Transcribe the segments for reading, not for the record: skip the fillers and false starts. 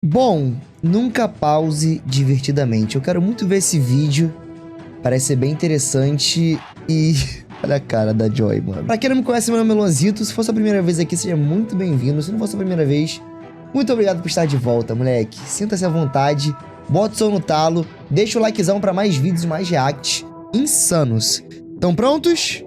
Bom, nunca pause divertidamente. Eu quero muito ver esse vídeo. Parece ser bem interessante e... Olha a cara da Joy, mano. Pra quem não me conhece, meu nome é Luanzito. Se for sua primeira vez aqui, seja muito bem-vindo. Se não for sua primeira vez, muito obrigado por estar de volta, moleque. Sinta-se à vontade, bota o som no talo, deixa o likezão pra mais vídeos e mais reacts insanos. Tão prontos?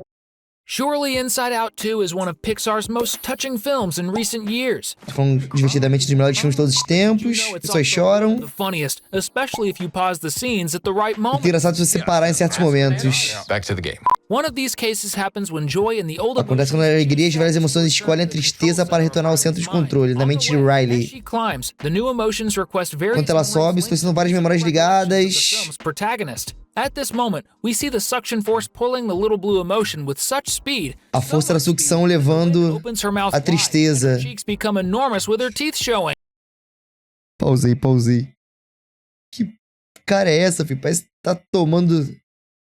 Surely Inside Out 2 is one of Pixar's most touching films in recent years. Foram divertidamente dos melhores filmes de todos os tempos. Pessoas choram. The funniest, especially if you pause the scenes at the right Muito moment. engraçado se você parar em certos momentos. Back to the game. One of these cases happens when Joy and the old Acontece quando a alegria e as velhas emoções escolhem a tristeza para retornar ao centro de controle, na mente de Riley. She climbs, the new emotions request various Enquanto ela sobe, estou sendo várias memórias ligadas. film's protagonist. At this moment, we see the suction force pulling the little blue emotion with such speed. A força da sucção levando Opens her mouth a wide, tristeza. and her cheeks become enormous with her teeth showing. Pausei. Que cara é essa, filho? Parece que tá tomando...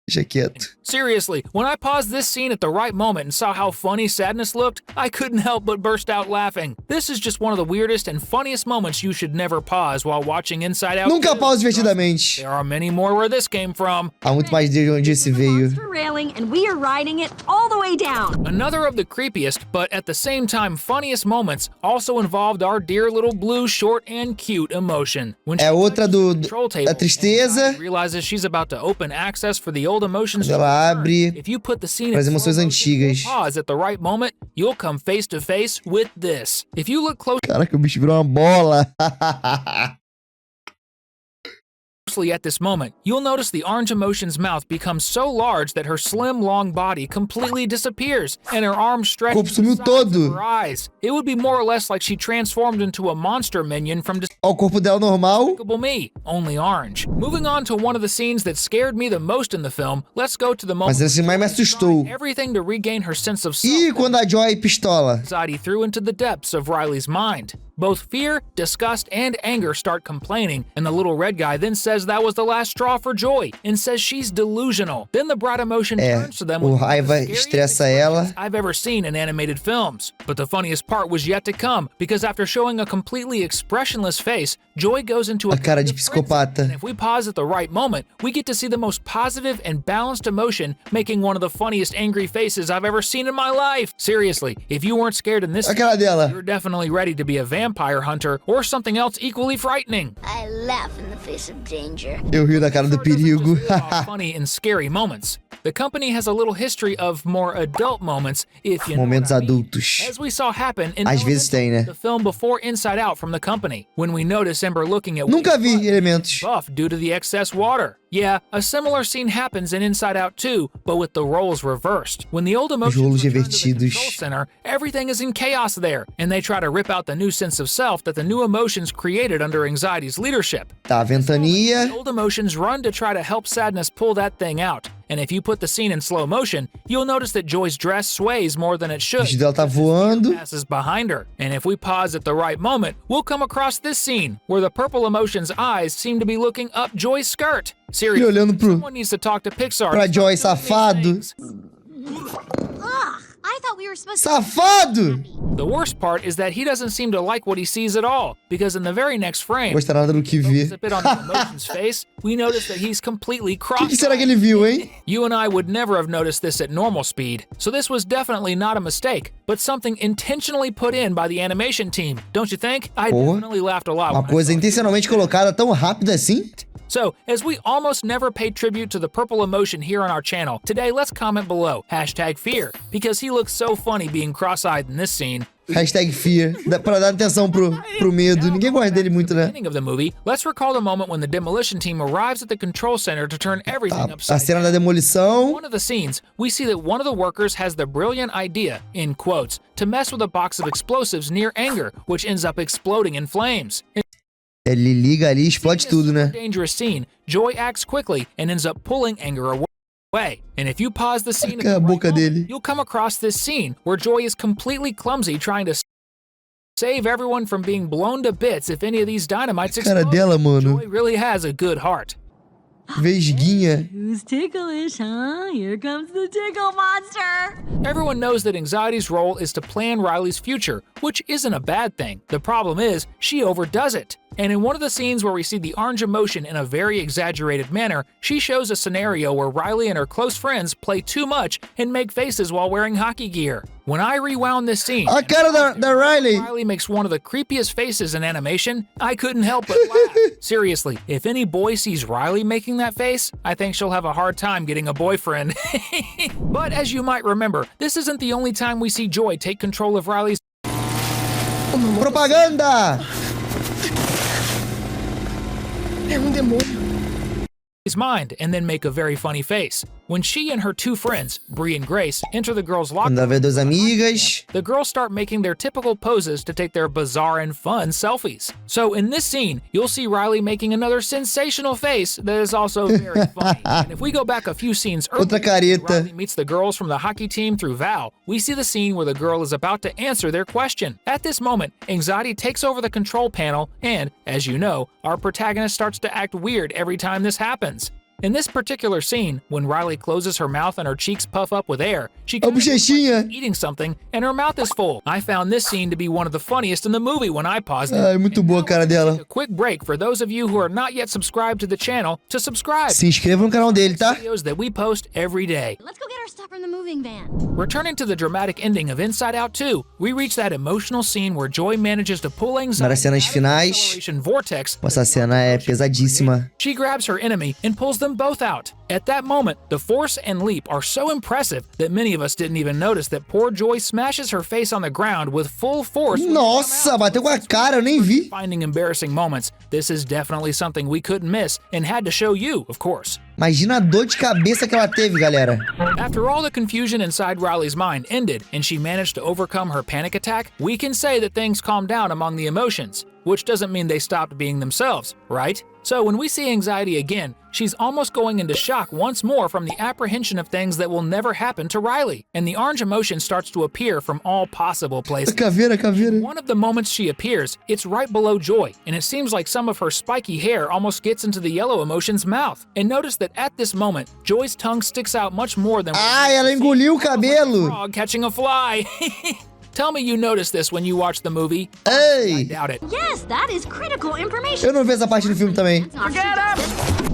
Deixa quieto. Seriously, when I paused this scene at the right moment and saw how funny Sadness looked, I couldn't help but burst out laughing. This is just one of the weirdest and funniest moments you should never pause while watching Inside Out. Nunca pause divertidamente. There are many more where this came from. Há muito mais de onde esse veio. Railing, and we are riding it all the way down. Another of the creepiest, but at the same time funniest moments also involved our dear little blue short and cute emotion. When É outra do control table da tristeza. and realizes she's about to open access for the old emotions. Quando ela abre If you put the scene para as in emoções slow motion, antigas. pause at the right moment, you'll come face to face with this. If you look Caraca, o bicho virou uma bola. closely at this moment, you'll notice the orange emotion's mouth becomes so large that her slim, long body completely disappears, and her arms stretch O corpo to the sumiu sides of todo. her eyes. It would be more or less like she transformed into a monster minion from Ó, o corpo dela normal. Despicable Me, only orange. Moving on to one of the scenes that scared me the most in the film, let's go to the moment Mas esse mais me assustou. everything to regain her sense of self. E quando a Joy pistola? Anxiety threw into the depths of Riley's mind. Both fear, disgust, and anger start complaining, and the little red guy then says that was the last straw for Joy, and says she's delusional. Then the bright emotion turns to them o with one of the raiva scariest estressa ela. expressions I've ever seen in animated films. But the funniest part was yet to come, because after showing a completely expressionless face, Joy goes into A cara kind de of frenzy. psicopata. And if we pause at the right moment, we get to see the most positive and balanced emotion, making one of the funniest angry faces I've ever seen in my life. Seriously, if you weren't scared in this A cara dela. you're definitely ready to be a vampire hunter or something else equally frightening. I laugh in the face of danger. Eu rio da cara do perigo. Funny and scary moments. The company has a little history of more adult moments, if you know Momentos what I mean. adultos. As we saw happen in Às vezes tem, né? the film before Inside Out from the company, when we notice Ember looking at Nunca vi elementos. buff due to the excess water. Yeah, a similar scene happens in Inside Out 2, but with the roles reversed. When the old emotions rolos return to the invertidos. control center, everything is in chaos there, and they try to rip out the new sense of self that the new emotions created under Anxiety's leadership. Tá, a The ventania. old emotions run to try to help Sadness pull that thing out. And if you put the scene in slow motion, you'll notice that Joy's dress sways more than it O should. vestido dela tá voando. Passes behind her. And if we pause at the right moment, we'll come across this scene where the purple emotion's eyes seem to be looking up Joy's skirt. E Seriously, olhando someone needs to talk to Pixar. pra to Joy, stop doing safado. these things. Ugh, I thought we were supposed to. Safado! The worst part is that he doesn't seem to like what he sees at all, because in the very next frame, Gostar nada do que vê. focus a bit on the emotion's face, we notice that he's completely O cross. que será que ele viu, hein? You and I would never have noticed this at normal speed, so this was definitely not a mistake, but something intentionally put in by the animation team, don't you think? I Porra. definitely laughed a lot. Uma when I coisa saw it. intencionalmente colocada tão rápida assim? So, as we almost never pay tribute to the purple emotion here on our channel, today let's comment below, #fear, because he looks so funny being cross-eyed in this scene. Hashtag fear. Pra dar atenção pro medo. Ninguém gosta dele muito, né? Beginning of the movie, let's recall the moment when the demolition team arrives at the control center to turn everything A upside cena down. da demolição. One of the scenes, we see that one of the workers has the brilliant idea, in quotes, to mess with a box of explosives near Anger, which ends up exploding in flames. In Ele liga ali e explode tudo, né? this dangerous scene, Joy acts quickly and ends up pulling Anger away. And if you pause the scene, at Olha a the right boca moment, dele. you'll come across this scene where Joy is completely clumsy trying to save everyone from being blown to bits if any of these dynamites Cara explode. dela, mano. Joy really has a good heart. Vesguinha. Who's ticklish, huh? Here comes the tickle monster. Everyone knows that Anxiety's role is to plan Riley's future, which isn't a bad thing. The problem is, she overdoes it. And in one of the scenes where we see the orange emotion in a very exaggerated manner, she shows a scenario where Riley and her close friends play too much and make faces while wearing hockey gear. When I rewound this scene, A cara da Riley. Riley makes one of the creepiest faces in animation, I couldn't help but laugh. Seriously, if any boy sees Riley making that face, I think she'll have a hard time getting a boyfriend. But as you might remember, this isn't the only time we see Joy take control of Riley's Propaganda! É um demônio. mind and then make a very funny face. When she and her two friends, Bree and Grace, enter the girls' locker Quando vê duas amigas. the girls start making their typical poses to take their bizarre and fun selfies. So in this scene, you'll see Riley making another sensational face that is also very funny. And if we go back a few scenes Outra earlier, careta. Riley meets the girls from the hockey team through Val. We see the scene where the girl is about to answer their question. At this moment, anxiety takes over the control panel and, as you know, our protagonist starts to act weird every time this happens. In this particular scene, when Riley closes her mouth and her cheeks puff up with air, she A bochechinha. eating something and her mouth is full. I found this scene to be one of the funniest in the movie when I paused it. Ai, muito boa a cara dela. A quick break for those of you who are not yet subscribed to the channel to subscribe. Se inscreva no canal dele, tá? Videos that we post every day. Let's go get our stuff from the moving van. Returning to the dramatic ending of Inside Out 2, we reach that emotional scene where Joy manages to pull Uma das anxiety cenas out of the finais. acceleration vortex. Essa cena é pesadíssima. She grabs her enemy and pulls them both out. At that moment, the force and leap are so impressive that many of us didn't even notice that poor Joy smashes her face on the ground with full force. when she Nossa, come out. bateu com a cara, eu nem vi. Finding embarrassing moments, this is definitely something we couldn't miss and had to show you, of course. Imagina a dor de cabeça que ela teve, galera. After all the confusion inside Riley's mind ended and she managed to overcome her panic attack, we can say that things calmed down among the emotions, which doesn't mean they stopped being themselves, right? So when we see anxiety again, she's almost going into shock once more from the apprehension of things that will never happen to Riley, and the orange emotion starts to appear from all possible places. Caveira, caveira. One of the moments she appears, it's right below Joy, and it seems like some of her spiky hair almost gets into the yellow emotion's mouth. And notice that at this moment, Joy's tongue sticks out much more than Ai, ela engoliu o cabelo. frog catching a fly. Tell me you noticed this when you watched the movie. I Ei, doubt it. Yes, that is critical information. eu não vi essa parte do filme também.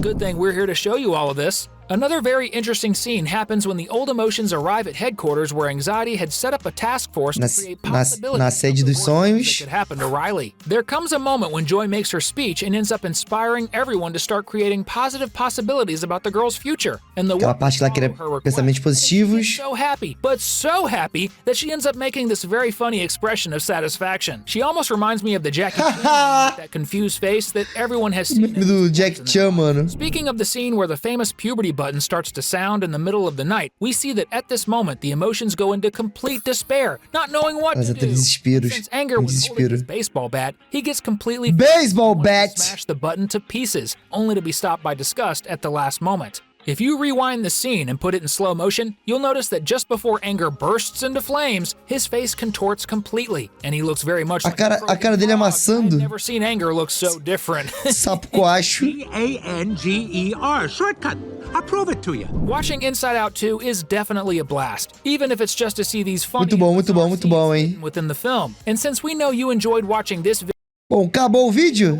Good thing we're here to show you all of this. Another very interesting scene happens when the old emotions arrive at headquarters where anxiety had set up a task force Na- to create na- possibilities na of sede the dos worst things sonhos. that could happen to Riley. There comes a moment when Joy makes her speech and ends up inspiring everyone to start creating positive possibilities about the girl's future. And the Aquela one parte que ela follow queria her request, pensamentos she positivos. gets so happy, but so happy that she ends up making this very funny expression of satisfaction. She almost reminds me of the Jackie Chan, that confused face that everyone has seen. Do Jack Chan, mano. Speaking of the scene where the famous puberty button starts to sound in the middle of the night, we see that at this moment the emotions go into complete despair, not knowing what Mas to até do. desesperos. Since Anger was holding Desespero. his baseball bat, he gets completely Baseball wanting to bat. smash the button to pieces, only to be stopped by disgust at the last moment. If you rewind the scene and put it in slow motion, you'll notice that just before Anger bursts into flames, his face contorts completely, and he looks very much like a cara dele I've amassando. never seen Anger look so different. Sapo coacho. Anger. Shortcut. I'll prove it to you. Watching Inside Out 2 is definitely a blast, even if it's just to see these funny Muito bom, muito bom, muito bom, hein? scenes within the film. And since we know you enjoyed watching this video, Bom, acabou o vídeo?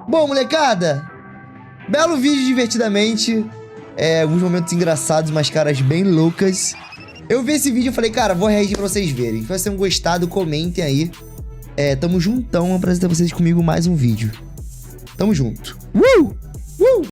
Bom, molecada, belo vídeo divertidamente. Alguns momentos engraçados, umas caras bem loucas. Eu vi esse vídeo e falei, cara, vou reagir pra vocês verem. Se vocês tenham gostado, comentem aí. Tamo juntão, apresentar vocês comigo mais um vídeo. Tamo junto.